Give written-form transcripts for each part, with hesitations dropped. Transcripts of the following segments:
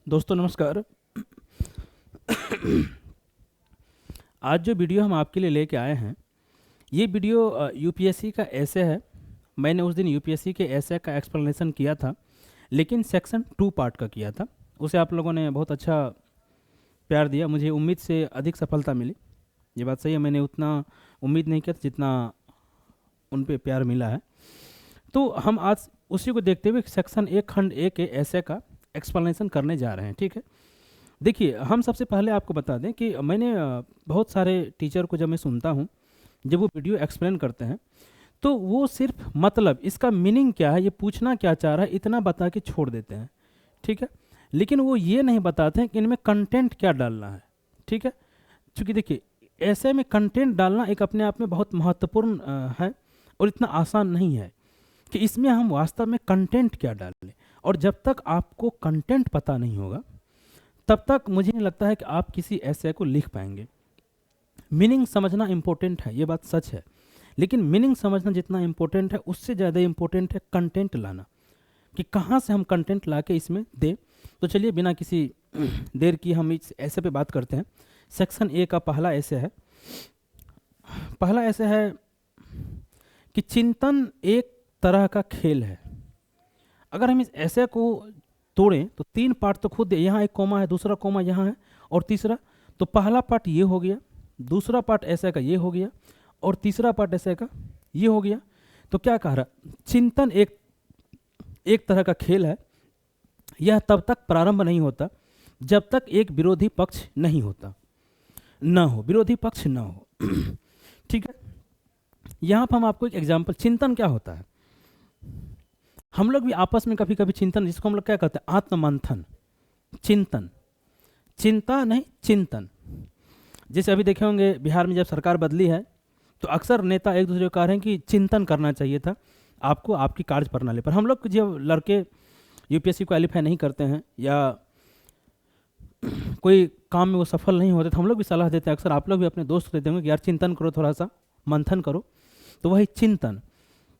दोस्तों नमस्कार। आज जो वीडियो हम आपके लिए लेके आए हैं, ये वीडियो यूपीएससी का ऐसे है। मैंने उस दिन यूपीएससी के ऐसे का एक्सप्लेनेशन किया था, लेकिन सेक्शन 2 पार्ट का किया था। उसे आप लोगों ने बहुत अच्छा प्यार दिया, मुझे उम्मीद से अधिक सफलता मिली। ये बात सही है, मैंने उतना उम्मीद नहीं किया था जितना उन पे प्यार मिला है। तो हम आज उसी को देखते हुए सेक्शन 1 खंड 1 के ऐसे का एक्सप्लेनेशन करने जा रहे हैं। ठीक है, देखिए हम सबसे पहले आपको बता दें कि मैंने बहुत सारे टीचर को जब मैं सुनता हूँ, जब वो वीडियो एक्सप्लेन करते हैं, तो वो सिर्फ मतलब इसका मीनिंग क्या है, ये पूछना क्या चाह रहा है, इतना बता के छोड़ देते हैं। ठीक है, लेकिन वो ये नहीं बताते हैं कि इनमें कंटेंट क्या डालना है। ठीक है, क्योंकि देखिए ऐसे में कंटेंट डालना एक अपने आप में बहुत महत्वपूर्ण है और इतना आसान नहीं है कि इसमें हम वास्तव में कंटेंट क्या डालें। और जब तक आपको कंटेंट पता नहीं होगा, तब तक मुझे नहीं लगता है कि आप किसी ऐसे को लिख पाएंगे। मीनिंग समझना इम्पोर्टेंट है, ये बात सच है, लेकिन मीनिंग समझना जितना इम्पोर्टेंट है, उससे ज़्यादा इम्पोर्टेंट है कंटेंट लाना, कि कहाँ से हम कंटेंट ला के इसमें दें। तो चलिए बिना किसी देर की हम इस ऐसे पे बात करते हैं। सेक्शन ए का पहला ऐसे है। पहला ऐसे है कि चिंतन एक तरह का खेल है। अगर हम इस ऐसे को तोड़ें तो 3 पार्ट तो खुद, यहाँ एक कोमा है, दूसरा कोमा यहाँ है और तीसरा। तो पहला पार्ट ये हो गया, दूसरा पार्ट ऐसे का ये हो गया और तीसरा पार्ट ऐसे का ये हो गया। तो क्या कह रहा, चिंतन एक तरह का खेल है। यह तब तक प्रारंभ नहीं होता जब तक एक विरोधी पक्ष नहीं होता, न हो, विरोधी पक्ष न हो। ठीक है, यहाँ पर हम आपको एक एग्जाम्पल, चिंतन क्या होता है। हम लोग भी आपस में कभी कभी चिंतन, जिसको हम लोग क्या कहते हैं, आत्ममंथन, चिंतन, चिंता नहीं चिंतन। जैसे अभी देखे होंगे बिहार में जब सरकार बदली है, तो अक्सर नेता एक दूसरे को कह रहे हैं कि चिंतन करना चाहिए था आपको आपकी कार्य प्रणाली पर। हम लोग जब लड़के यूपीएससी क्वालिफाई नहीं करते हैं या कोई काम में वो सफल नहीं होते, तो हम लोग भी सलाह देते हैं, अक्सर आप लोग भी अपने दोस्त देते होंगे कि यार चिंतन करो, थोड़ा सा मंथन करो। तो वही चिंतन।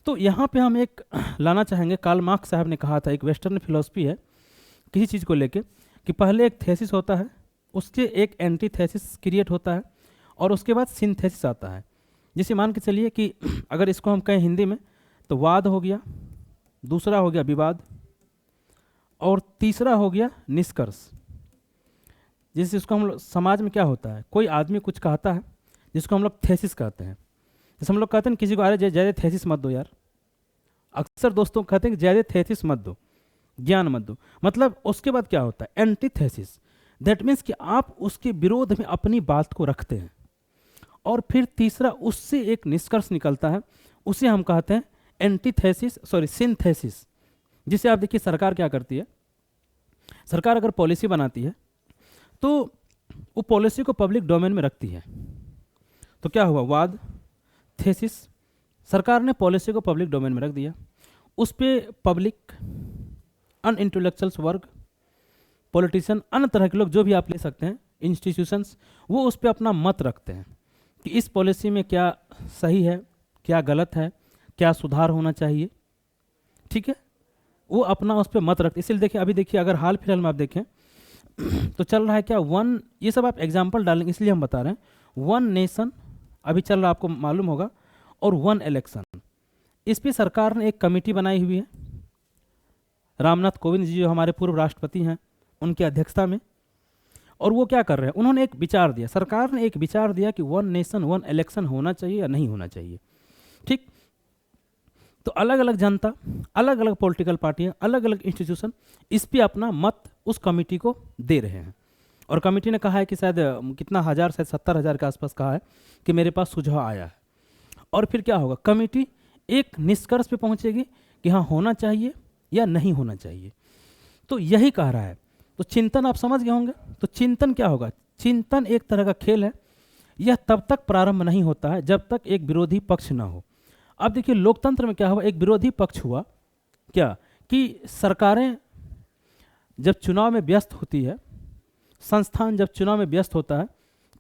तो यहाँ पे हम एक लाना चाहेंगे, कार्ल मार्क्स साहब ने कहा था, एक वेस्टर्न फिलॉसफी है किसी चीज़ को लेके, कि पहले एक थेसिस होता है, उसके एक एंटी थेसिस क्रिएट होता है और उसके बाद सिंथेसिस आता है। जैसे मान के चलिए कि अगर इसको हम कहें हिंदी में, तो वाद हो गया, दूसरा हो गया विवाद और तीसरा हो गया निष्कर्ष। जैसे इसको हम लोग समाज में क्या होता है, कोई आदमी कुछ कहता है जिसको हम लोग थेसिस कहते हैं। जैसे हम लोग कहते हैं किसी को, अरे ज़्यादा थेसिस मत दो यार। अक्सर दोस्तों कहते हैं कि ज़्यादा थेसिस मत दो, ज्ञान मत दो। मतलब उसके बाद क्या होता है, एंटीथेसिस। दैट मीन्स कि आप उसके विरोध में अपनी बात को रखते हैं और फिर तीसरा उससे एक निष्कर्ष निकलता है, उसे हम कहते हैं एंटीथेसिस, सॉरी सिंथेसिस। जिसे आप देखिए सरकार क्या करती है, सरकार अगर पॉलिसी बनाती है तो वो पॉलिसी को पब्लिक डोमेन में रखती है। तो क्या हुआ, वाद, थेसिस, सरकार ने पॉलिसी को पब्लिक डोमेन में रख दिया, उस पर पब्लिक, अन इंटेलेक्चुअल्स वर्ग, पॉलिटिशियन, अन्य तरह के लोग जो भी आप ले सकते हैं, इंस्टीट्यूशंस, वो उस पर अपना मत रखते हैं कि इस पॉलिसी में क्या सही है, क्या गलत है, क्या सुधार होना चाहिए। ठीक है, वो अपना उस पर मत रखते। इसलिए देखिए, अभी देखिए अगर हाल फिलहाल में आप देखें तो चल रहा है क्या, वन, ये सब आप एग्जाम्पल डालेंगे इसलिए हम बता रहे हैं, वन नेशन अभी चल रहा, आपको मालूम होगा, और वन इलेक्शन। इस पे सरकार ने एक कमेटी बनाई हुई है, रामनाथ कोविंद जी जो हमारे पूर्व राष्ट्रपति हैं, उनकी अध्यक्षता में। और वो क्या कर रहे हैं, उन्होंने एक विचार दिया, सरकार ने एक विचार दिया कि वन नेशन वन इलेक्शन होना चाहिए या नहीं होना चाहिए। ठीक, तो अलग अलग जनता, अलग अलग पॉलिटिकल पार्टियां, अलग अलग इंस्टीट्यूशन इस पे अपना मत उस कमेटी को दे रहे हैं। और कमेटी ने कहा है कि शायद कितना हज़ार, शायद 70,000 के आसपास कहा है कि मेरे पास सुझाव आया है। और फिर क्या होगा, कमेटी एक निष्कर्ष पे पहुंचेगी कि हाँ होना चाहिए या नहीं होना चाहिए। तो यही कह रहा है। तो चिंतन आप समझ गए होंगे। तो चिंतन क्या होगा, चिंतन एक तरह का खेल है। यह तब तक प्रारंभ नहीं होता है जब तक एक विरोधी पक्ष ना हो। अब देखिए लोकतंत्र में क्या हुआ, एक विरोधी पक्ष हुआ क्या, कि सरकारें जब चुनाव में व्यस्त होती है, संस्थान जब चुनाव में व्यस्त होता है,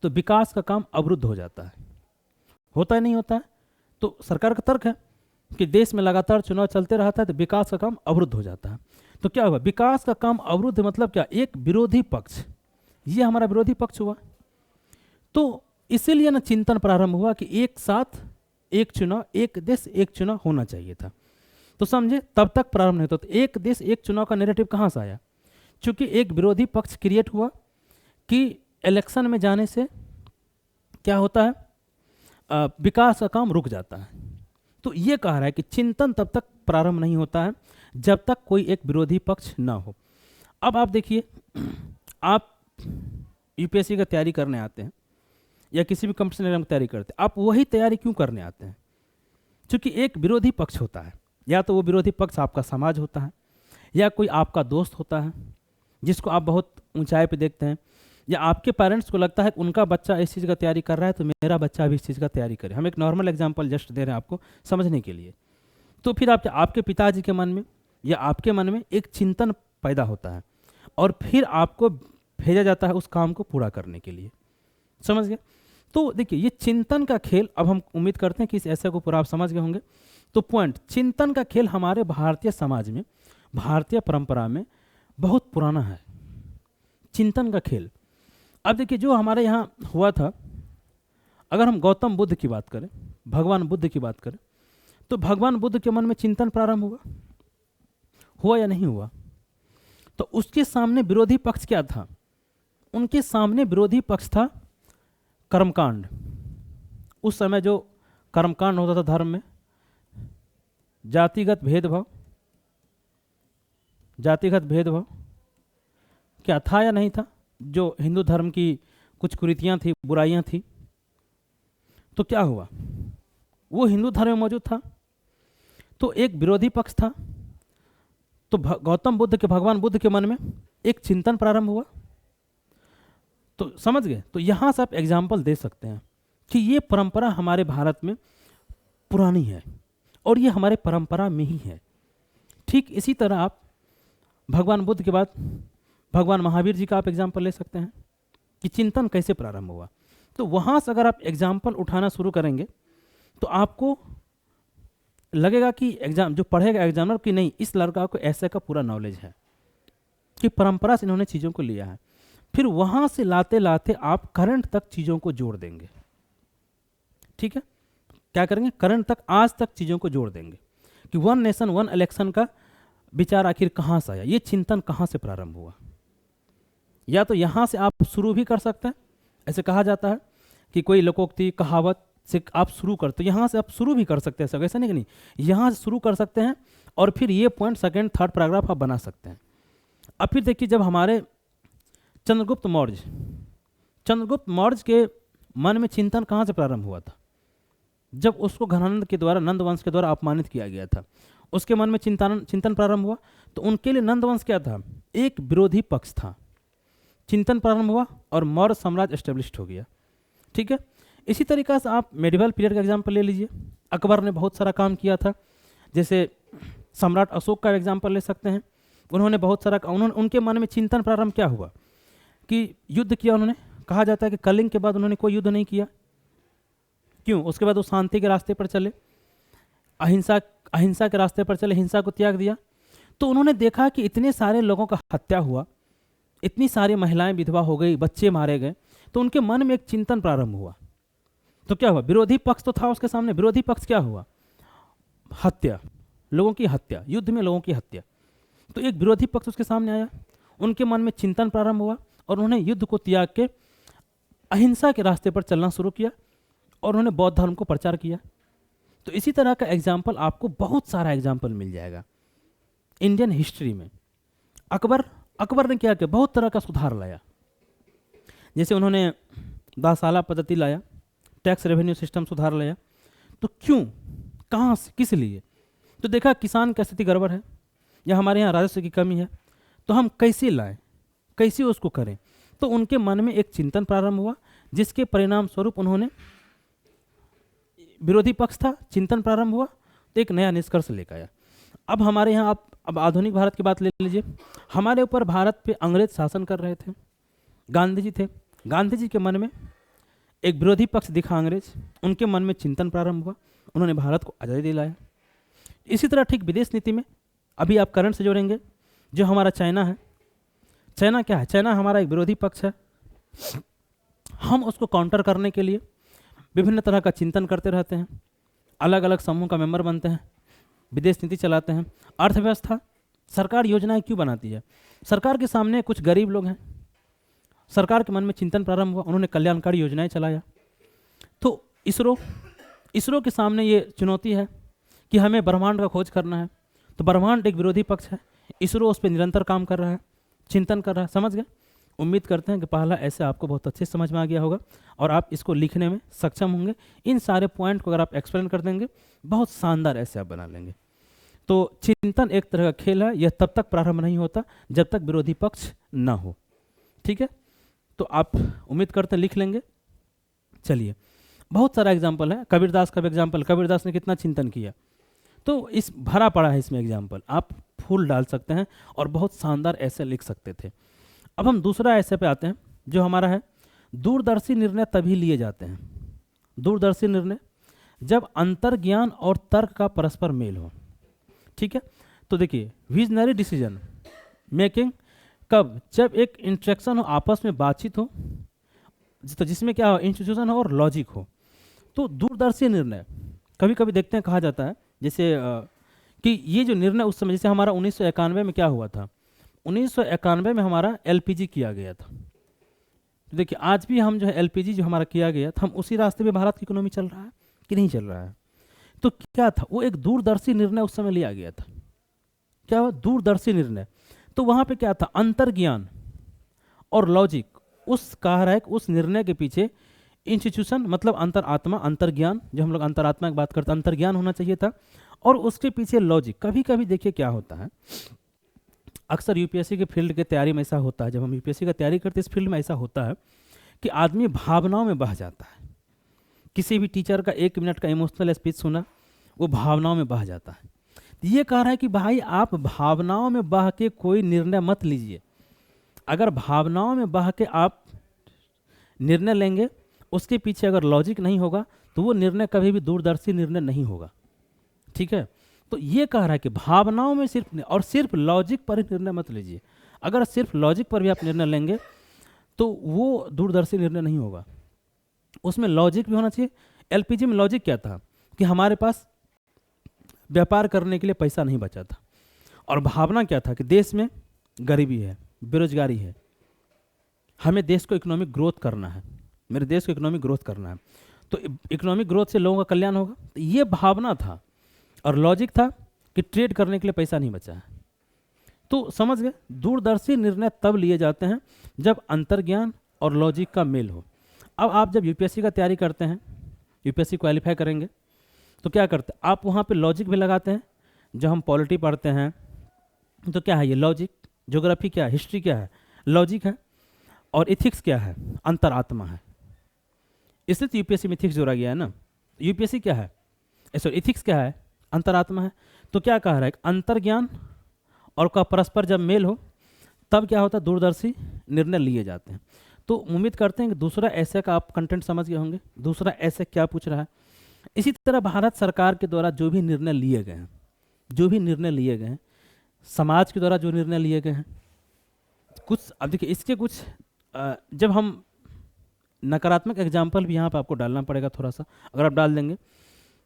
तो विकास का काम अवरुद्ध हो जाता है। होता है नहीं होता है। तो सरकार का तर्क है कि देश में लगातार चुनाव चलते रहता है तो विकास का काम अवरुद्ध हो जाता है। तो क्या हुआ, विकास का काम अवरुद्ध मतलब क्या, एक विरोधी पक्ष, ये हमारा विरोधी पक्ष हुआ। तो इसीलिए ना चिंतन प्रारंभ हुआ कि एक साथ एक चुनाव, एक देश एक चुनाव होना चाहिए था। तो समझे, तब तक प्रारंभ नहीं होता। तो एक देश एक चुनाव का नैरेटिव कहाँ से आया, क्योंकि एक विरोधी पक्ष क्रिएट हुआ कि इलेक्शन में जाने से क्या होता है, विकास का काम रुक जाता है। तो ये कह रहा है कि चिंतन तब तक प्रारंभ नहीं होता है जब तक कोई एक विरोधी पक्ष ना हो। अब आप देखिए, आप यूपीएससी का तैयारी करने आते हैं या किसी भी कंपटीशन एग्जाम की तैयारी करते हैं, आप वही तैयारी क्यों करने आते हैं, क्योंकि एक विरोधी पक्ष होता है। या तो वो विरोधी पक्ष आपका समाज होता है, या कोई आपका दोस्त होता है जिसको आप बहुत ऊंचाई पे देखते हैं, या आपके पेरेंट्स को लगता है कि उनका बच्चा इस चीज़ का तैयारी कर रहा है तो मेरा बच्चा भी इस चीज़ का तैयारी करे। हम एक नॉर्मल एग्जांपल जस्ट दे रहे हैं आपको समझने के लिए। तो फिर आपके पिताजी के मन में या आपके मन में एक चिंतन पैदा होता है और फिर आपको भेजा जाता है उस काम को पूरा करने के लिए। समझ गए। तो देखिए, ये चिंतन का खेल, अब हम उम्मीद करते हैं कि इस ऐसे को पूरा आप समझ गए होंगे। तो पॉइंट, चिंतन का खेल हमारे भारतीय समाज में, भारतीय परंपरा में बहुत पुराना है, चिंतन का खेल। अब देखिए, जो हमारे यहाँ हुआ था, अगर हम गौतम बुद्ध की बात करें, भगवान बुद्ध की बात करें, तो भगवान बुद्ध के मन में चिंतन प्रारंभ हुआ या नहीं हुआ? तो उसके सामने विरोधी पक्ष क्या था? उनके सामने विरोधी पक्ष था कर्मकांड। उस समय जो कर्मकांड होता था धर्म में, जातिगत भेदभाव क्या था या नहीं था? जो हिंदू धर्म की कुछ कुरीतियां थी, बुराइयां थी, तो क्या हुआ, वो हिंदू धर्म में मौजूद था। तो एक विरोधी पक्ष था। तो गौतम बुद्ध के, भगवान बुद्ध के मन में एक चिंतन प्रारंभ हुआ। तो समझ गए। तो यहां से आप एग्जाम्पल दे सकते हैं कि ये परंपरा हमारे भारत में पुरानी है और ये हमारे परंपरा में ही है। ठीक इसी तरह आप भगवान बुद्ध के बाद भगवान महावीर जी का आप एग्जाम्पल ले सकते हैं कि चिंतन कैसे प्रारंभ हुआ। तो वहाँ से अगर आप एग्जाम्पल उठाना शुरू करेंगे तो आपको लगेगा कि एग्जाम जो पढ़ेगा एग्जामिनर कि नहीं, इस लड़का को ऐसे का पूरा नॉलेज है कि परंपरा से इन्होंने चीज़ों को लिया है। फिर वहाँ से लाते लाते आप करंट तक चीज़ों को जोड़ देंगे। ठीक है, क्या करेंगे? करंट तक, आज तक चीज़ों को जोड़ देंगे कि वन नेशन वन इलेक्शन का विचार आखिर कहाँ से आया, ये चिंतन कहाँ से प्रारंभ हुआ। या तो यहाँ से आप शुरू भी कर सकते हैं, ऐसे कहा जाता है कि कोई लोकोक्ति कहावत से आप शुरू कर, तो यहाँ से आप शुरू भी कर सकते हैं, सब ऐसा नहीं कि नहीं, यहाँ से शुरू कर सकते हैं और फिर ये पॉइंट सेकंड थर्ड पैराग्राफ आप बना सकते हैं। अब फिर देखिए, जब हमारे चंद्रगुप्त मौर्य के मन में चिंतन कहाँ से प्रारंभ हुआ था? जब उसको घनानंद के द्वारा, नंद वंश के द्वारा अपमानित किया गया था, उसके मन में चिंतन प्रारंभ हुआ। तो उनके लिए नंद वंश क्या था? एक विरोधी पक्ष था। चिंतन प्रारंभ हुआ और मौर्य साम्राज्य एस्टेब्लिश्ड हो गया। ठीक है, इसी तरीक़ा से आप मेडिवल पीरियड का एग्जाम्पल ले लीजिए। अकबर ने बहुत सारा काम किया था, जैसे सम्राट अशोक का एग्जाम्पल ले सकते हैं। उन्होंने बहुत सारा, उनके मन में चिंतन प्रारंभ क्या हुआ कि युद्ध किया उन्होंने। कहा जाता है कि कलिंग के बाद उन्होंने कोई युद्ध नहीं किया। क्यों? उसके बाद वो शांति के रास्ते पर चले, अहिंसा के रास्ते पर चले, हिंसा को त्याग दिया। तो उन्होंने देखा कि इतने सारे लोगों का हत्या हुआ, इतनी सारी महिलाएं विधवा हो गई, बच्चे मारे गए, तो उनके मन में एक चिंतन प्रारंभ हुआ। तो क्या हुआ? विरोधी पक्ष तो था उसके सामने, विरोधी पक्ष क्या हुआ? हत्या, लोगों की हत्या, युद्ध में लोगों की हत्या। तो एक विरोधी पक्ष उसके सामने आया, उनके मन में चिंतन प्रारंभ हुआ और उन्होंने युद्ध को त्याग के अहिंसा के रास्ते पर चलना शुरू किया और उन्होंने बौद्ध धर्म को प्रचार किया। तो इसी तरह का एग्जाम्पल आपको बहुत सारा एग्जाम्पल मिल जाएगा इंडियन हिस्ट्री में। अकबर ने क्या किया? बहुत तरह का सुधार लाया। जैसे उन्होंने दासाला पद्धति लाया, टैक्स रेवेन्यू सिस्टम सुधार लाया। तो क्यों, कहाँ से, किस लिए? तो देखा किसान की स्थिति गड़बड़ है या हमारे यहाँ राजस्व की कमी है, तो हम कैसे लाएं, कैसे उसको करें। तो उनके मन में एक चिंतन प्रारंभ हुआ, जिसके परिणाम स्वरूप उन्होंने, विरोधी पक्ष था, चिंतन प्रारंभ हुआ, तो एक नया निष्कर्ष लेकर आया। अब हमारे यहाँ आप अब आधुनिक भारत की बात ले लीजिए। हमारे ऊपर भारत पे अंग्रेज शासन कर रहे थे, गांधी जी थे। गांधी जी के मन में एक विरोधी पक्ष दिखा अंग्रेज, उनके मन में चिंतन प्रारंभ हुआ, उन्होंने भारत को आज़ादी दिलाया। इसी तरह ठीक विदेश नीति में, अभी आप करंट से जोड़ेंगे जो हमारा चाइना है, चाइना क्या है? चाइना हमारा एक विरोधी पक्ष है। हम उसको काउंटर करने के लिए विभिन्न तरह का चिंतन करते रहते हैं, अलग अलग समूह का मेंबर बनते हैं, विदेश नीति चलाते हैं। अर्थव्यवस्था, सरकार योजनाएं क्यों बनाती है? सरकार के सामने कुछ गरीब लोग हैं, सरकार के मन में चिंतन प्रारंभ हुआ, उन्होंने कल्याणकारी योजनाएं चलाया। तो इसरो के सामने ये चुनौती है कि हमें ब्रह्मांड का खोज करना है, तो ब्रह्मांड एक विरोधी पक्ष है, इसरो उस पर निरंतर काम कर रहा है, चिंतन कर रहा है। समझ गए? उम्मीद करते हैं कि पहला ऐसे आपको बहुत अच्छे समझ में आ गया होगा और आप इसको लिखने में सक्षम होंगे। इन सारे पॉइंट को अगर आप एक्सप्लेन कर देंगे, बहुत शानदार ऐसे आप बना लेंगे। तो चिंतन एक तरह का खेल है, यह तब तक प्रारंभ नहीं होता जब तक विरोधी पक्ष ना हो। ठीक है, तो आप उम्मीद करते हैं लिख लेंगे। चलिए, बहुत सारा एग्जाम्पल है, कबीरदास का भी एग्जाम्पल, कबीरदास ने कितना चिंतन किया, तो इस भरा पड़ा है इसमें एग्जाम्पल, आप फूल डाल सकते हैं और बहुत शानदार ऐसे लिख सकते थे। अब हम दूसरा ऐसे पे आते हैं जो हमारा है, दूरदर्शी निर्णय तभी लिए जाते हैं, दूरदर्शी निर्णय जब अंतर्ज्ञान और तर्क का परस्पर मेल हो। ठीक है, तो देखिए, विजनरी डिसीजन मेकिंग कब? जब एक इंट्रैक्शन हो, आपस में बातचीत हो, तो जिसमें क्या हो, इंस्टीट्यूशन हो और लॉजिक हो। तो दूरदर्शी निर्णय कभी कभी देखते हैं, कहा जाता है जैसे कि ये जो निर्णय उस समय, जैसे हमारा 1991 में क्या हुआ था, 1991 में हमारा एलपीजी किया गया था। तो देखिए, आज भी हम जो है एलपीजी जो हमारा किया गया था, हम उसी रास्ते में भारत की इकोनॉमी चल रहा है कि नहीं चल रहा है? तो क्या था, वो एक दूरदर्शी निर्णय उस समय लिया गया था। क्या हुआ? दूरदर्शी निर्णय। तो वहाँ पे क्या था, अंतर्ज्ञान और लॉजिक, उस कह रहा है कि उस निर्णय के पीछे इंस्टीट्यूशन मतलब अंतरात्मा, अंतर्ज्ञान, जो हम लोग अंतरात्मा की बात करते हैं, अंतर्ज्ञान होना चाहिए था, और उसके पीछे लॉजिक। कभी कभी देखिए क्या होता है, अक्सर यूपीएससी के फील्ड की तैयारी में ऐसा होता है, जब हम यूपीएससी का तैयारी करते हैं इस फील्ड में ऐसा होता है कि आदमी भावनाओं में बह जाता है। किसी भी टीचर का 1 मिनट का इमोशनल स्पीच सुना, वो भावनाओं में बह जाता है। ये कह रहा है कि भाई आप भावनाओं में बह के कोई निर्णय मत लीजिए। अगर भावनाओं में बह के आप निर्णय लेंगे, उसके पीछे अगर लॉजिक नहीं होगा, तो वो निर्णय कभी भी दूरदर्शी निर्णय नहीं होगा। ठीक है, तो ये कह रहा है कि भावनाओं में सिर्फ लॉजिक पर ही निर्णय मत लीजिए। अगर सिर्फ लॉजिक पर भी आप निर्णय लेंगे तो वो दूरदर्शी निर्णय नहीं होगा, उसमें लॉजिक भी होना चाहिए। एलपीजी में लॉजिक क्या था कि हमारे पास व्यापार करने के लिए पैसा नहीं बचा था, और भावना क्या था कि देश में गरीबी है, बेरोजगारी है, हमें देश को इकोनॉमिक ग्रोथ करना है, मेरे देश को इकोनॉमिक ग्रोथ करना है, तो इकोनॉमिक ग्रोथ से लोगों का कल्याण होगा। तो ये भावना था, और लॉजिक था कि ट्रेड करने के लिए पैसा नहीं बचा है। तो समझ गए, दूरदर्शी निर्णय तब लिए जाते हैं जब अंतर्ज्ञान और लॉजिक का मेल हो। अब आप जब यूपीएससी का तैयारी करते हैं, यूपीएससी क्वालिफाई करेंगे, तो क्या करते हैं आप, वहाँ पे लॉजिक भी लगाते हैं। जब हम पॉलिटी पढ़ते हैं तो क्या है ये लॉजिक, ज्योग्राफी क्या है, हिस्ट्री क्या है, लॉजिक है, और इथिक्स क्या है, अंतरात्मा है। इसलिए तो यूपीएससी में इथिक्स जोड़ा गया है ना। यूपीएससी क्या है, सॉरी इथिक्स क्या है, अंतरात्मा है। तो क्या कह रहा है, अंतर्ज्ञान और का परस्पर जब मेल हो, तब क्या होता है, दूरदर्शी निर्णय लिए जाते हैं। तो उम्मीद करते हैं कि दूसरा ऐसे का आप कंटेंट समझ गए होंगे, दूसरा ऐसे क्या पूछ रहा है। इसी तरह भारत सरकार के द्वारा जो भी निर्णय लिए गए हैं, जो भी निर्णय लिए गए हैं, समाज के द्वारा जो निर्णय लिए गए हैं, कुछ अब देखिए इसके कुछ जब हम नकारात्मक एग्जाम्पल भी यहाँ पर आपको डालना पड़ेगा थोड़ा सा, अगर आप डाल देंगे।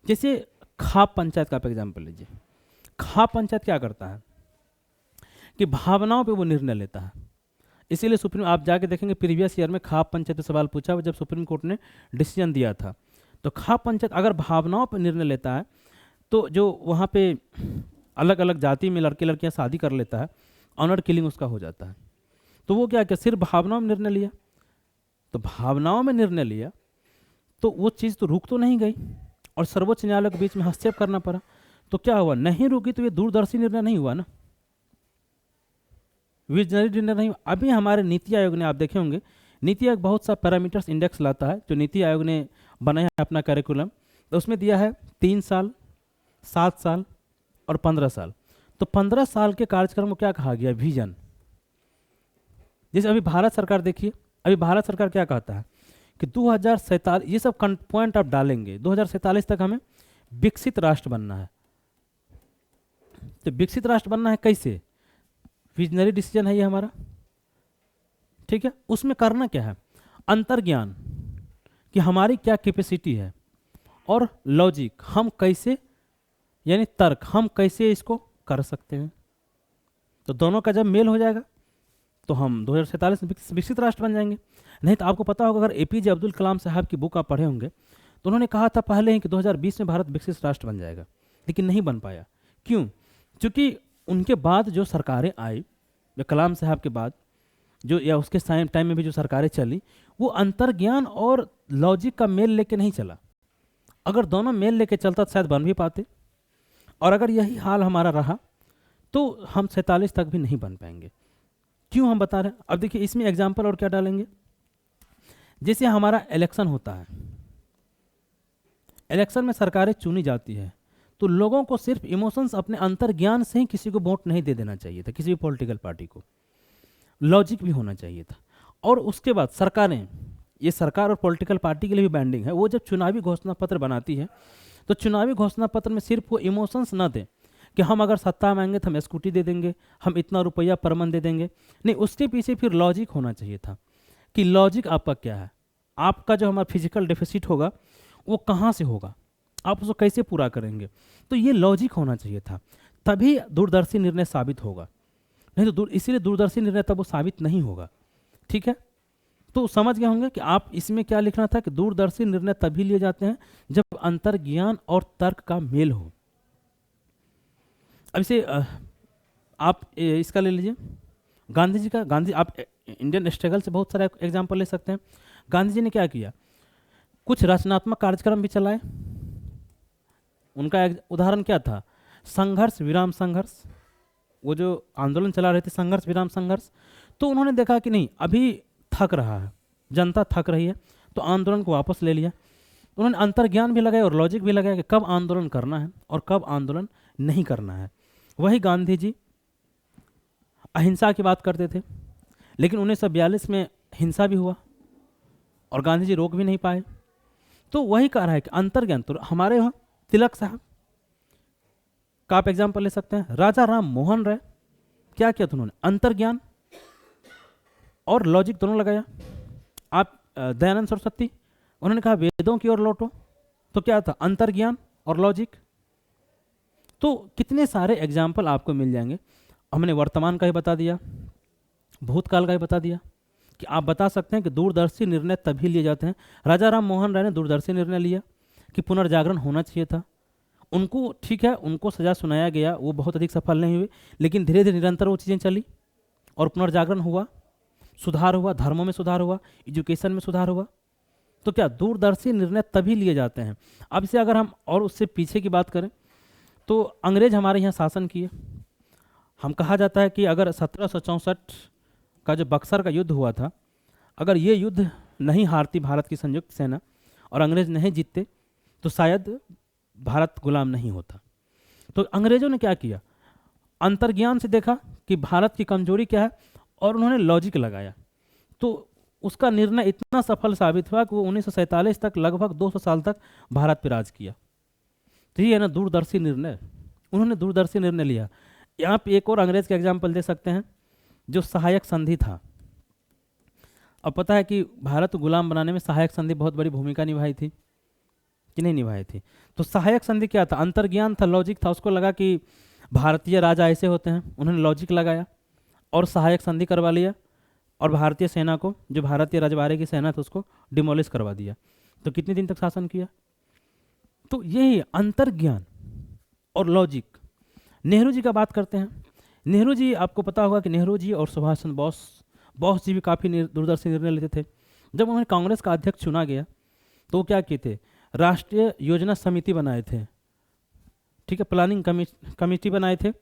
जैसे खाप पंचायत का आप एग्जाम्पल लीजिए। खाप पंचायत क्या करता है कि भावनाओं पे वो निर्णय लेता है। इसीलिए सुप्रीम, आप जाके देखेंगे प्रीवियस ईयर में खाप पंचायत पे सवाल पूछा हुआ, जब सुप्रीम कोर्ट ने डिसीजन दिया था। तो खाप पंचायत अगर भावनाओं पर निर्णय लेता है, तो जो वहाँ पे अलग अलग जाति में लड़के लड़कियाँ शादी कर लेता है, ऑनर किलिंग उसका हो जाता है। तो वो क्या सिर्फ भावनाओं में निर्णय लिया, तो भावनाओं में निर्णय लिया तो वो चीज़ तो रुक तो नहीं गई, और सर्वोच्च न्यायालय के बीच में हस्तक्षेप करना पड़ा। तो क्या हुआ, नहीं रुकी, तो ये दूरदर्शी निर्णय नहीं हुआ ना, विजनरी निर्णय नहीं हुआ। अभी हमारे नीति आयोग ने, आप देखे होंगे नीति आयोग बहुत सा पैरामीटर्स इंडेक्स लाता है, जो नीति आयोग ने बनाया है अपना कैरिकुलम। तो उसमें दिया है 3 साल, 7 साल और 15 साल। तो 15 साल के कार्यक्रम को क्या कहा गया, विजन। जैसे अभी भारत सरकार देखिए, अभी भारत सरकार क्या कहता है कि 2047, ये सब पॉइंट आप डालेंगे, 2047 तक हमें विकसित राष्ट्र बनना है। तो विकसित राष्ट्र बनना है कैसे, विजनरी डिसीजन है ये हमारा, ठीक है। उसमें करना क्या है, अंतर्ज्ञान कि हमारी क्या कैपेसिटी है, और लॉजिक हम कैसे, यानी तर्क हम कैसे इसको कर सकते हैं। तो दोनों का जब मेल हो जाएगा तो हम 2047 में विकसित राष्ट्र बन जाएंगे। नहीं तो आपको पता होगा, अगर एपीजे अब्दुल कलाम साहब की बुक आप पढ़े होंगे तो उन्होंने कहा था पहले ही कि 2020 में भारत विकसित राष्ट्र बन जाएगा, लेकिन नहीं बन पाया। क्यों? क्योंकि उनके बाद जो सरकारें आई, या कलाम साहब के बाद जो, या उसके टाइम में भी जो सरकारें चली, वो अंतर्ज्ञान और लॉजिक का मेल लेके नहीं चला। अगर दोनों मेल लेके चलता तो शायद बन भी पाते, और अगर यही हाल हमारा रहा तो हम 47 तक भी नहीं बन पाएंगे। क्यों हम बता रहे हैं? अब देखिए इसमें एग्जाम्पल और क्या डालेंगे, जैसे हमारा इलेक्शन होता है, इलेक्शन में सरकारें चुनी जाती है, तो लोगों को सिर्फ इमोशंस, अपने अंतर्ज्ञान से ही किसी को वोट नहीं दे देना चाहिए था, किसी भी पॉलिटिकल पार्टी को, लॉजिक भी होना चाहिए था। और उसके बाद सरकारें, ये सरकार और पॉलिटिकल पार्टी के लिए भी बैंडिंग है, वो जब चुनावी घोषणा पत्र बनाती है तो चुनावी घोषणा पत्र में सिर्फ वो इमोशंस ना दें कि हम अगर सत्ता में आएंगे तो हम स्कूटी दे देंगे, हम इतना रुपया पर मंथ दे देंगे। नहीं, उसके पीछे फिर लॉजिक होना चाहिए था कि लॉजिक आपका क्या है, आपका जो हमारा फिजिकल डेफिसिट होगा वो कहाँ से होगा, आप उसको कैसे पूरा करेंगे। तो ये लॉजिक होना चाहिए था, तभी दूरदर्शी निर्णय साबित होगा। नहीं तो इसीलिए दूरदर्शी निर्णय तब वो साबित नहीं होगा, ठीक है। तो समझ गए होंगे कि आप इसमें क्या लिखना था कि दूरदर्शी निर्णय तभी लिए जाते हैं जब अंतर्ज्ञान और तर्क का मेल हो। अब इसे आप इसका ले लीजिए, गांधी जी का। गांधी, आप इंडियन स्ट्रगल से बहुत सारे एग्जाम्पल ले सकते हैं। गांधी जी ने क्या किया, कुछ रचनात्मक कार्यक्रम भी चलाए। उनका उदाहरण क्या था, संघर्ष विराम संघर्ष, वो जो आंदोलन चला रहे थे संघर्ष विराम संघर्ष। तो उन्होंने देखा कि नहीं, अभी थक रहा है, जनता थक रही है, तो आंदोलन को वापस ले लिया। उन्होंने अंतर्ज्ञान भी लगाया और लॉजिक भी लगाया कि कब आंदोलन करना है और कब आंदोलन नहीं करना है। वही गांधी जी अहिंसा की बात करते थे, लेकिन 1942 में हिंसा भी हुआ और गांधी जी रोक भी नहीं पाए। तो वही कह रहा है कि अंतर्ज्ञान, तो हमारे यहाँ तिलक साहब का आप एग्जाम्पल ले सकते हैं। राजा राम मोहन राय, क्या किया था उन्होंने, अंतर्ज्ञान और लॉजिक दोनों लगाया। आप दयानंद सरस्वती, उन्होंने कहा वेदों की ओर लौटो, तो क्या था, अंतर्ज्ञान और लॉजिक। तो कितने सारे एग्जाम्पल आपको मिल जाएंगे। हमने वर्तमान का ही बता दिया, भूतकाल का ही बता दिया कि आप बता सकते हैं कि दूरदर्शी निर्णय तभी लिए जाते हैं। राजा राम मोहन राय ने दूरदर्शी निर्णय लिया कि पुनर्जागरण होना चाहिए था। उनको, ठीक है, उनको सजा सुनाया गया, वो बहुत अधिक सफल नहीं हुए, लेकिन धीरे धीरे निरंतर वो चीज़ें चली और पुनर्जागरण हुआ, सुधार हुआ, धर्मों में सुधार हुआ, एजुकेशन में सुधार हुआ। तो क्या दूरदर्शी निर्णय तभी लिए जाते हैं। अब से अगर हम और उससे पीछे की बात करें तो अंग्रेज हमारे यहाँ शासन किए। हम कहा जाता है कि अगर 1764 का जो बक्सर का युद्ध हुआ था, अगर ये युद्ध नहीं हारती भारत की संयुक्त सेना और अंग्रेज नहीं जीतते तो शायद भारत गुलाम नहीं होता। तो अंग्रेजों ने क्या किया, अंतर्ज्ञान से देखा कि भारत की कमजोरी क्या है और उन्होंने लॉजिक लगाया। तो उसका निर्णय इतना सफल साबित हुआ कि वो 1947 तक, लगभग 200 साल तक भारत पर राज किया। तो ये है ना दूरदर्शी निर्णय, उन्होंने दूरदर्शी निर्णय लिया। यहाँ पे एक और अंग्रेज का एग्जाम्पल दे सकते हैं, जो सहायक संधि था। अब पता है कि भारत को गुलाम बनाने में सहायक संधि बहुत बड़ी भूमिका निभाई थी कि नहीं निभाई थी। तो सहायक संधि क्या था, अंतर्ज्ञान था, लॉजिक था। उसको लगा कि भारतीय राजा ऐसे होते हैं, उन्होंने लॉजिक लगाया और सहायक संधि करवा लिया और भारतीय सेना को, जो भारतीय रजवाड़े की सेना थी, उसको डिमोलिश करवा दिया। तो कितने दिन तक शासन किया। तो यही अंतर्ज्ञान और लॉजिक। नेहरू जी का बात करते हैं। नेहरू जी, आपको पता होगा कि नेहरू जी और सुभाष चंद्र बोस जी भी काफ़ी दूरदर्शी निर्णय लेते थे। जब उन्होंने कांग्रेस का अध्यक्ष चुना गया तो वो क्या किए थे, राष्ट्रीय योजना समिति बनाए थे, ठीक है, प्लानिंग कमेटी बनाए थे।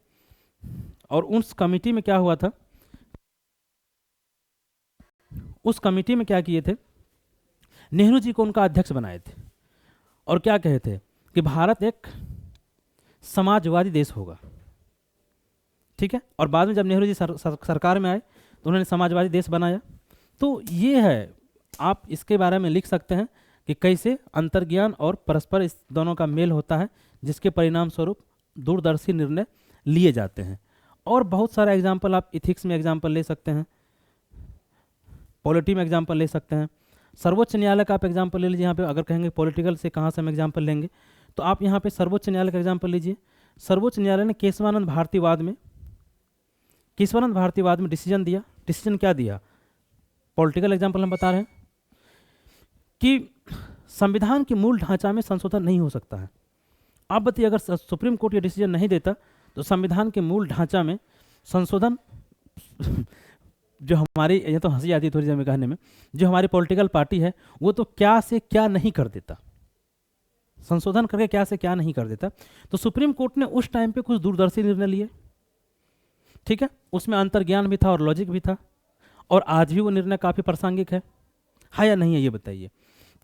और उस कमेटी में क्या हुआ था, उस कमेटी में क्या किए थे, नेहरू जी को उनका अध्यक्ष बनाए थे और क्या कहे थे कि भारत एक समाजवादी देश होगा, ठीक है। और बाद में जब नेहरू जी सरकार में आए तो उन्होंने समाजवादी देश बनाया। तो ये है, आप इसके बारे में लिख सकते हैं कि कैसे अंतर्ज्ञान और परस्पर इस दोनों का मेल होता है, जिसके परिणाम स्वरूप दूरदर्शी निर्णय लिए जाते हैं। और बहुत सारा एग्जाम्पल आप इथिक्स में एग्जाम्पल ले सकते हैं, पॉलिटी में एग्जाम्पल ले सकते हैं, सर्वोच्च न्यायालय का आप एग्जाम्पल ले लीजिए। यहाँ पे अगर कहेंगे पॉलिटिकल से कहाँ से हम एग्जाम्पल लेंगे, तो आप यहाँ पे सर्वोच्च न्यायालय का एग्जाम्पल लीजिए। सर्वोच्च न्यायालय ने केशवानंद भारतीवाद में डिसीजन दिया। डिसीजन क्या दिया? पॉलिटिकल एग्जाम्पल हम बता रहे हैं कि संविधान के मूल ढांचा में संशोधन नहीं हो सकता है। आप बताइए, अगर सुप्रीम कोर्ट ये डिसीजन नहीं देता तो संविधान के मूल ढांचा में संशोधन जो हमारी, ये तो हंसी आती है थोड़ी देर में कहने में, जो हमारी पॉलिटिकल पार्टी है वो तो क्या से क्या नहीं कर देता, संशोधन करके क्या से क्या नहीं कर देता। तो सुप्रीम कोर्ट ने उस टाइम पे कुछ दूरदर्शी निर्णय लिए, ठीक है, उसमें अंतर्ज्ञान भी था और लॉजिक भी था, और आज भी वो निर्णय काफ़ी प्रासंगिक है या नहीं है, ये बताइए।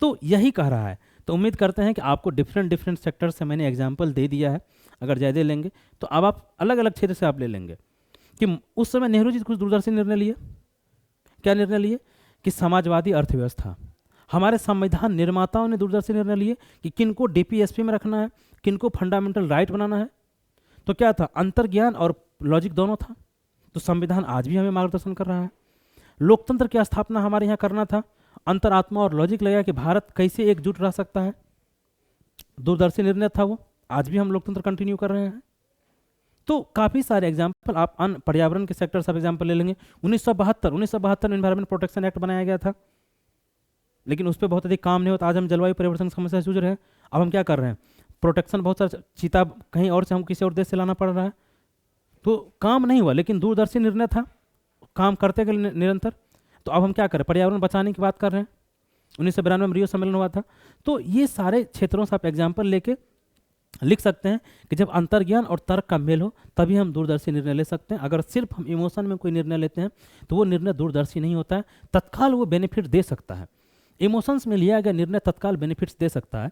तो यही कह रहा है। तो उम्मीद करते हैं कि आपको डिफरेंट सेक्टर से मैंने एग्जाम्पल दे दिया है। अगर ज़्यादा लेंगे तो अब आप अलग अलग क्षेत्र से आप ले लेंगे कि उस समय नेहरू जी कुछ दूरदर्शी निर्णय लिए। क्या निर्णय लिए? कि समाजवादी अर्थव्यवस्था। हमारे संविधान निर्माताओं ने दूरदर्शी निर्णय लिए कि किनको डीपीएसपी में रखना है, किनको फंडामेंटल राइट बनाना है। तो क्या था? अंतर्ज्ञान और लॉजिक दोनों था। तो संविधान आज भी हमें मार्गदर्शन कर रहा है। लोकतंत्र की स्थापना हमारे यहाँ करना था, अंतरात्मा और लॉजिक लगा कि भारत कैसे एकजुट रह सकता है, दूरदर्शी निर्णय था वो। आज भी हम लोकतंत्र कंटिन्यू कर रहे हैं। तो काफ़ी सारे एग्जाम्पल आप पर्यावरण के सेक्टर से आप एग्जाम्पल ले लेंगे। 1972 में एनवायरमेंट प्रोटेक्शन एक्ट बनाया गया था, लेकिन उस पर बहुत अधिक काम नहीं होता। आज हम जलवायु परिवर्तन की समस्या से जूझ रहे हैं। अब हम क्या कर रहे हैं? प्रोटेक्शन बहुत सारा चीता कहीं और से हम किसी और देश से लाना पड़ रहा है, तो काम नहीं हुआ। लेकिन दूरदर्शी निर्णय था, काम करते गए निरंतर। तो अब हम क्या करें? पर्यावरण बचाने की बात कर रहे हैं। 1992 में रियो सम्मेलन हुआ था। तो ये सारे क्षेत्रों से आप एग्जाम्पल लेके लिख सकते हैं कि जब अंतर्ज्ञान और तर्क का मेल हो तभी हम दूरदर्शी निर्णय ले सकते हैं। अगर सिर्फ हम इमोशन में कोई निर्णय लेते हैं तो वो निर्णय दूरदर्शी नहीं होता है। तत्काल वो बेनिफिट दे सकता है, इमोशंस में लिया गया निर्णय तत्काल बेनिफिट्स दे सकता है।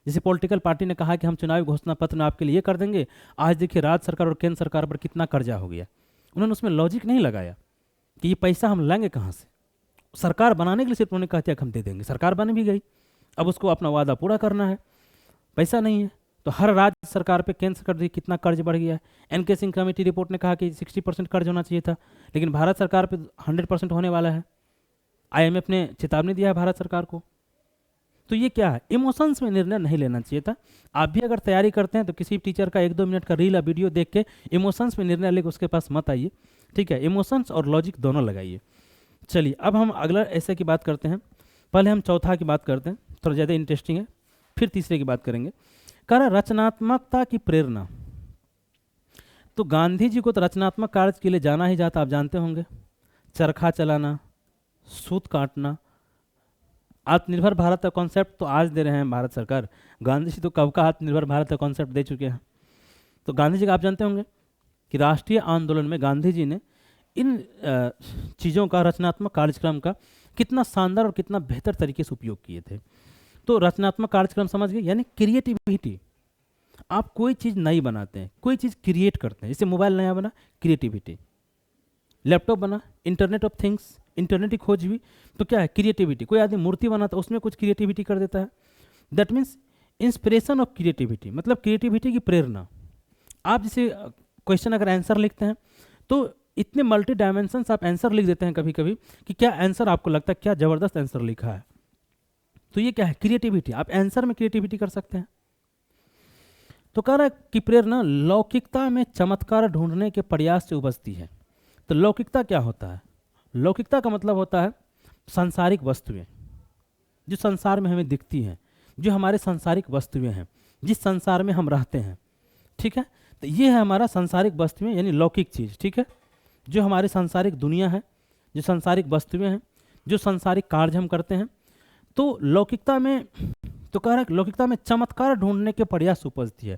जैसे पॉलिटिकल पार्टी ने कहा कि हम चुनावी घोषणा पत्र में आपके लिए कर देंगे। आज देखिए राज्य सरकार और केंद्र सरकार पर कितना कर्जा हो गया। उन्होंने उसमें लॉजिक नहीं लगाया कि ये पैसा हम लाएंगे कहाँ से। सरकार बनाने के लिए सिर्फ उन्होंने कहा कि हम दे देंगे। सरकार बन भी गई, अब उसको अपना वादा पूरा करना है, पैसा नहीं है। तो हर राज्य सरकार पे केंद्र सरकार कितना कर्ज बढ़ गया है। एनके सिंह कमेटी रिपोर्ट ने कहा कि 60% कर्ज होना चाहिए था, लेकिन भारत सरकार पे 100% होने वाला है। आईएमएफ ने चेतावनी दिया है भारत सरकार को। तो ये क्या है? इमोशंस में निर्णय नहीं लेना चाहिए था। आप भी अगर तैयारी करते हैं तो किसी टीचर का 1-2 मिनट का रील या वीडियो देख के इमोशंस में निर्णय लेकर उसके पास मत आइए, ठीक है। इमोशंस और लॉजिक दोनों लगाइए। चलिए अब हम अगला ऐसे की बात करते हैं। पहले हम चौथा की बात करते हैं, थोड़ा ज़्यादा इंटरेस्टिंग है, फिर तीसरे की बात करेंगे। कह रहा रचनात्मकता की प्रेरणा। तो गांधी जी को तो रचनात्मक कार्य के लिए जाना ही जाता, आप जानते होंगे। चरखा चलाना, सूत काटना, आत्मनिर्भर भारत का कॉन्सेप्ट तो आज दे रहे हैं भारत सरकार। गांधी जी तो कब का आत्मनिर्भर भारत का कॉन्सेप्ट दे चुके हैं। तो गांधी जी का आप जानते होंगे कि राष्ट्रीय आंदोलन में गांधी जी ने इन चीज़ों का, रचनात्मक कार्यक्रम का कितना शानदार और कितना बेहतर तरीके से उपयोग किए थे। तो रचनात्मक कार्यक्रम समझ गए, यानी क्रिएटिविटी। आप कोई चीज़ नई बनाते हैं, कोई चीज़ क्रिएट करते हैं। जैसे मोबाइल नया बना, क्रिएटिविटी। लैपटॉप बना, इंटरनेट ऑफ थिंग्स, इंटरनेट की खोज हुई, तो क्या है? क्रिएटिविटी। कोई आदमी मूर्ति बनाता है, उसमें कुछ क्रिएटिविटी कर देता है। That means inspiration of creativity, मतलब क्रिएटिविटी की प्रेरणा। आप जैसे क्वेश्चन अगर आंसर लिखते हैं तो इतने मल्टी डायमेंशंस आप आंसर लिख देते हैं कभी कभी कि क्या आंसर आपको लगता है क्या ज़बरदस्त आंसर लिखा है। तो ये क्या है? क्रिएटिविटी। आप आंसर में क्रिएटिविटी कर सकते हैं। तो कह रहा है कि प्रेरणा लौकिकता में चमत्कार ढूंढने के प्रयास से उपजती है। तो लौकिकता क्या होता है? लौकिकता का मतलब होता है सांसारिक वस्तुएं जो संसार में हमें दिखती हैं, जो हमारे सांसारिक वस्तुएं हैं, जिस संसार में हम रहते हैं, ठीक है। तो ये है हमारा सांसारिक वस्तुएं, यानी लौकिक चीज़, ठीक है। जो हमारी सांसारिक दुनिया है, जो सांसारिक वस्तुएं हैं, जो सांसारिक कार्य हम करते हैं। तो लौकिकता में, तो कह रहा है लौकिकता में चमत्कार ढूंढने के प्रयास उपजती है।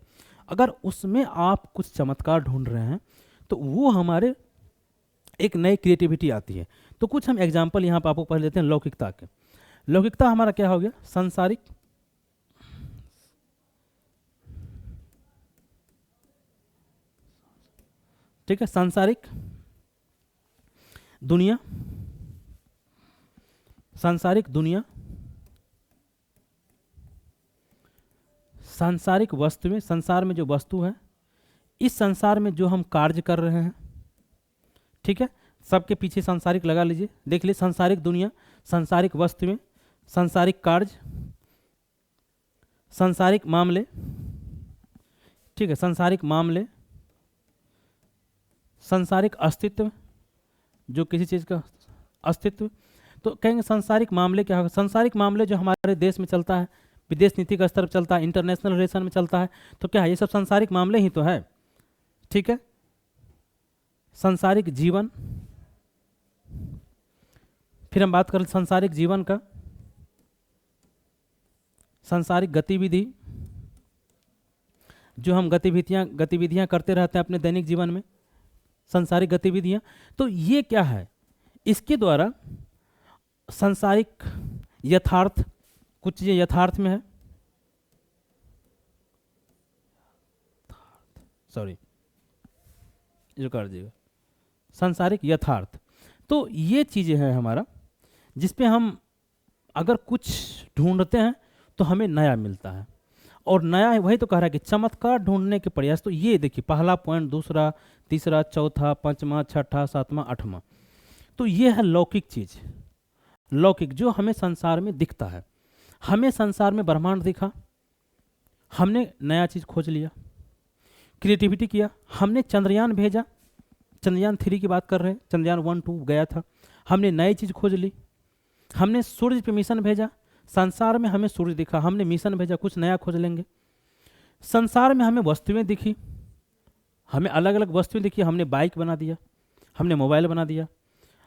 अगर उसमें आप कुछ चमत्कार ढूंढ रहे हैं तो वो हमारे एक नई क्रिएटिविटी आती है। तो कुछ हम एग्जाम्पल यहाँ पर आपको पढ़ लेते हैं लौकिकता के। लौकिकता हमारा क्या हो गया? सांसारिक, ठीक है, सांसारिक दुनिया, सांसारिक दुनिया, सांसारिक वस्तुएं, संसार में जो वस्तु है, इस संसार में जो हम कार्य कर रहे हैं, ठीक है, सबके पीछे सांसारिक लगा लीजिए, देख लीजिए सांसारिक दुनिया, सांसारिक वस्तुएं, सांसारिक कार्य, सांसारिक मामले, ठीक है, सांसारिक मामले, सांसारिक अस्तित्व, जो किसी चीज़ का अस्तित्व, तो कहेंगे सांसारिक मामले क्या होगा, सांसारिक मामले जो हमारे देश में चलता है, विदेश नीति का स्तर पर चलता है, इंटरनेशनल रिलेशन में चलता है, तो क्या है, ये सब सांसारिक मामले ही तो है, ठीक है। सांसारिक जीवन, फिर हम बात करें सांसारिक जीवन का, सांसारिक गतिविधि, जो हम गतिविधियां करते रहते हैं अपने दैनिक जीवन में, सांसारिक गतिविधियां, तो ये क्या है, इसके द्वारा सांसारिक यथार्थ, कुछ चीजें यथार्थ में है, सॉरी जो कर दीजिएगा, सांसारिक यथार्थ, तो ये चीजें हैं हमारा, जिसपे हम अगर कुछ ढूंढते हैं तो हमें नया मिलता है, और नया वही तो कह रहा है कि चमत्कार ढूंढने के प्रयास, तो ये देखिए पहला पॉइंट, दूसरा, तीसरा, चौथा, पांचवा, छठा, सातवां, आठवां, तो ये है लौकिक चीज, लौकिक जो हमें संसार में दिखता है। हमें संसार में ब्रह्मांड दिखा, हमने नया चीज खोज लिया, क्रिएटिविटी किया, हमने चंद्रयान भेजा, चंद्रयान 3 की बात कर रहे हैं, चंद्रयान 1, 2 गया था, हमने नई चीज खोज ली, हमने सूर्य पे मिशन भेजा, संसार में हमें सूर्य दिखा, हमने मिशन भेजा, कुछ नया खोज लेंगे। संसार में हमें वस्तुएं दिखी, हमें अलग अलग वस्तुएं दिखी, हमने बाइक बना दिया, हमने मोबाइल बना दिया।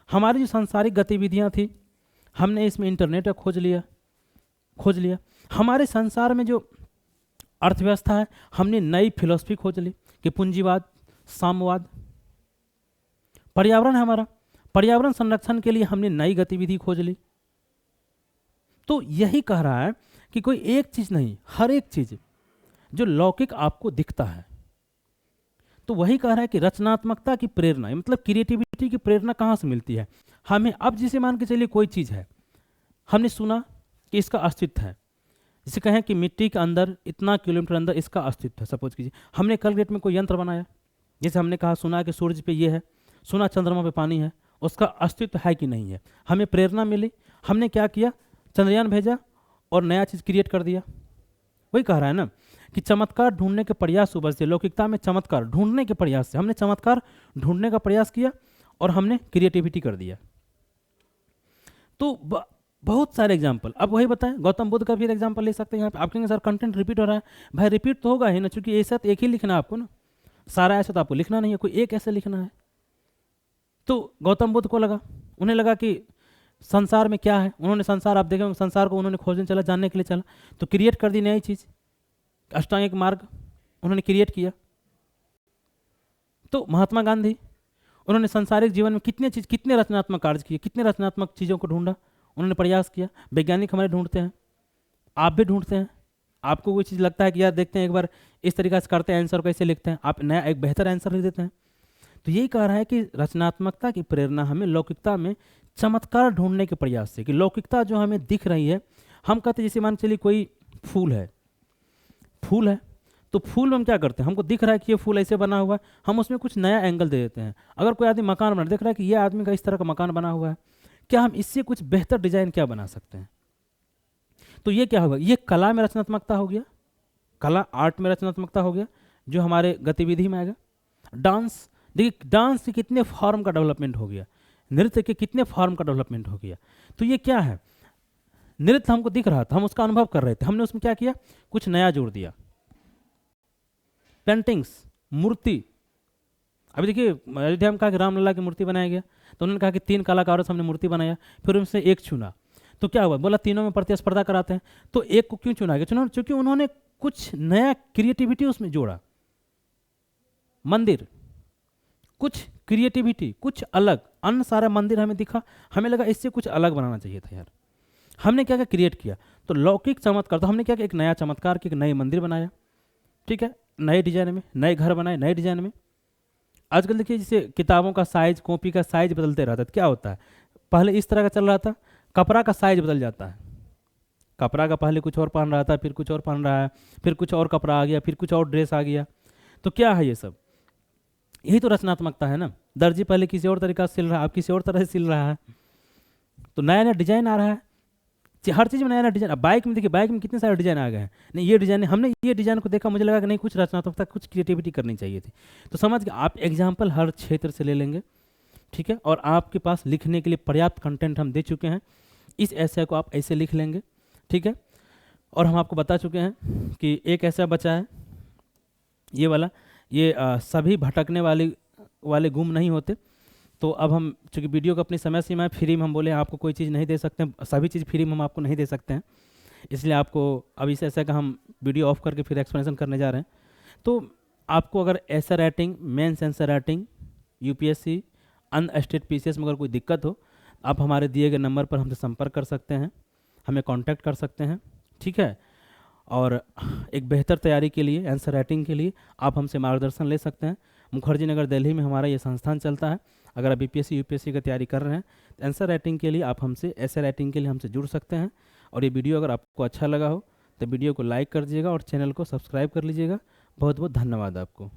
हमारी जो सांसारिक गतिविधियां थी, हमने इसमें इंटरनेट खोज लिया। हमारे संसार में जो अर्थव्यवस्था है, हमने नई फिलॉसफी खोज ली कि पूंजीवाद, साम्यवाद। पर्यावरण है हमारा, पर्यावरण संरक्षण के लिए हमने नई गतिविधि खोज ली। तो यही कह रहा है कि कोई एक चीज नहीं, हर एक चीज जो लौकिक आपको दिखता है, तो वही कह रहा है कि रचनात्मकता की प्रेरणा, मतलब क्रिएटिविटी की प्रेरणा कहाँ से मिलती है हमें। अब जिसे मान के चलिए कोई चीज है, हमने सुना कि इसका अस्तित्व है, जिसे कहें कि मिट्टी के अंदर इतना किलोमीटर अंदर इसका अस्तित्व है, सपोज कीजिए हमने कल डेट में कोई यंत्र बनाया, जैसे हमने कहा सुना कि सूरज पे ये है, सुना चंद्रमा पे पानी है, उसका अस्तित्व है कि नहीं है, हमें प्रेरणा मिली, हमने क्या किया, चंद्रयान भेजा और नया चीज क्रिएट कर दिया। वही कह रहा है ना कि चमत्कार ढूंढने के प्रयास सुबह से, लौकिकता में चमत्कार ढूंढने के प्रयास से, हमने चमत्कार ढूंढने का प्रयास किया और हमने क्रिएटिविटी कर दिया। तो बहुत सारे एग्जाम्पल, अब वही बताएं, गौतम बुद्ध का भी एग्जाम्पल ले सकते हैं यहाँ पे। आप कहेंगे सर कंटेंट रिपीट हो रहा है, भाई रिपीट तो होगा ही ना, क्योंकि ऐसा तो एक ही लिखना है आपको ना, सारा ऐसा तो आपको लिखना नहीं है, कोई एक ऐसे लिखना है। तो गौतम बुद्ध को लगा, उन्हें लगा कि संसार में क्या है, उन्होंने संसार, आप देखेंगे संसार को उन्होंने खोजने चला, जानने के लिए चला, तो क्रिएट कर दी नई चीज, अष्टांगिक मार्ग उन्होंने क्रिएट किया। तो महात्मा गांधी, उन्होंने सांसारिक जीवन में कितने रचनात्मक कार्य किए, कितने रचनात्मक चीज़ों को ढूंढा, उन्होंने प्रयास किया। वैज्ञानिक हमारे ढूंढते हैं, आप भी ढूंढते हैं, आपको कोई चीज़ लगता है कि यार देखते हैं एक बार इस तरीके से करते हैं, आंसर कैसे लिखते हैं, आप नया एक बेहतर आंसर लिख देते हैं। तो यही कह रहा है कि रचनात्मकता की प्रेरणा हमें लौकिकता में चमत्कार ढूंढने के प्रयास से, कि लौकिकता जो हमें दिख रही है, हम कहते हैं जैसे मान चलिए कोई फूल है तो फूल में हम क्या करते हैं, हमको दिख रहा है कि ये फूल ऐसे बना हुआ है, हम उसमें कुछ नया एंगल दे देते हैं। अगर कोई आदमी मकान बना, देख रहा है कि ये आदमी का इस तरह का मकान बना हुआ है, क्या हम इससे कुछ बेहतर डिजाइन क्या बना सकते हैं, तो ये क्या होगा, ये कला में रचनात्मकता हो गया, कला आर्ट में रचनात्मकता हो गया, जो हमारे गतिविधि में आएगा। डांस, देखिए डांस के कितने फॉर्म का डेवलपमेंट हो गया, नृत्य के कितने फॉर्म का डेवलपमेंट हो गया। तो ये क्या है, नृत्य हमको दिख रहा था, हम उसका अनुभव कर रहे थे, हमने उसमें क्या किया, कुछ नया जोड़ दिया। पेंटिंग्स, मूर्ति, अभी देखिए अयोध्या में कहा कि रामलला की मूर्ति बनाया गया, तो उन्होंने कहा कि 3 कलाकारों से हमने मूर्ति बनाया, फिर उनसे एक चुना, तो क्या हुआ, बोला तीनों में प्रतिस्पर्धा कराते हैं, तो एक को क्यों चुना गया, क्योंकि उन्होंने कुछ नया क्रिएटिविटी उसमें जोड़ा। मंदिर, कुछ क्रिएटिविटी, कुछ अलग, अन्य सारा मंदिर हमें दिखा, हमें लगा इससे कुछ अलग बनाना चाहिए था यार, हमने क्या क्या क्रिएट किया। तो लौकिक चमत्कार, तो हमने क्या किया, एक नया चमत्कार की, एक नई मंदिर बनाया, ठीक है, नए डिजाइन में, नए घर बनाए नए डिजाइन में। आजकल देखिए जैसे किताबों का साइज, कॉपी का साइज बदलते रहता है, क्या होता है, पहले इस तरह का चल रहा था, कपड़ा का साइज बदल जाता है, कपड़ा का पहले कुछ और पहन रहा था, फिर कुछ और पहन रहा है, फिर कुछ और कपड़ा आ गया, फिर कुछ और ड्रेस आ गया। तो क्या है ये सब, यही तो रचनात्मकता है ना। दर्जी पहले किसी और तरीका से सिल रहा है, अब किसी और तरह से सिल रहा है, तो नया नया डिजाइन आ रहा है। हर चीज़ में नया नया डिजाइन। अब बाइक में देखिए, बाइक में कितने सारे डिजाइन आ गए हैं। नहीं ये डिजाइन, हमने ये डिजाइन को देखा, मुझे लगा कि नहीं कुछ रचनात्मकता, कुछ क्रिएटिविटी करनी चाहिए थी। तो समझ के आप एग्जाम्पल हर क्षेत्र से ले लेंगे, ठीक है। और आपके पास लिखने के लिए पर्याप्त कंटेंट हम दे चुके हैं, इस ऐसे को आप ऐसे लिख लेंगे, ठीक है। और हम आपको बता चुके हैं कि एक ऐसा बचा है ये वाला, ये सभी भटकने वाले गुम नहीं होते। तो अब हम चूँकि वीडियो को अपनी समय सीमा है, फ्री में हम बोले आपको कोई चीज़ नहीं दे सकते हैं, सभी चीज़ फ्री में हम आपको नहीं दे सकते हैं, इसलिए आपको अब इस ऐसा का हम वीडियो ऑफ करके फिर एक्सप्लेनेशन करने जा रहे हैं। तो आपको अगर ऐसा writing, mains answer writing, UPSC, अन्य स्टेट पीसीएस में अगर कोई दिक्कत हो, आप हमारे दिए गए नंबर पर हमसे संपर्क कर सकते हैं, हमें कांटेक्ट कर सकते हैं, ठीक है। और एक बेहतर तैयारी के लिए, आंसर राइटिंग के लिए आप हमसे मार्गदर्शन ले सकते हैं। मुखर्जी नगर दिल्ली में हमारा ये संस्थान चलता है। अगर आप बीपीएससी यूपीएससी की तैयारी कर रहे हैं तो आंसर राइटिंग के लिए आप हमसे, ऐसे राइटिंग के लिए हमसे जुड़ सकते हैं। और ये वीडियो अगर आपको अच्छा लगा हो तो वीडियो को लाइक कर दीजिएगा और चैनल को सब्सक्राइब कर लीजिएगा। बहुत बहुत धन्यवाद आपको।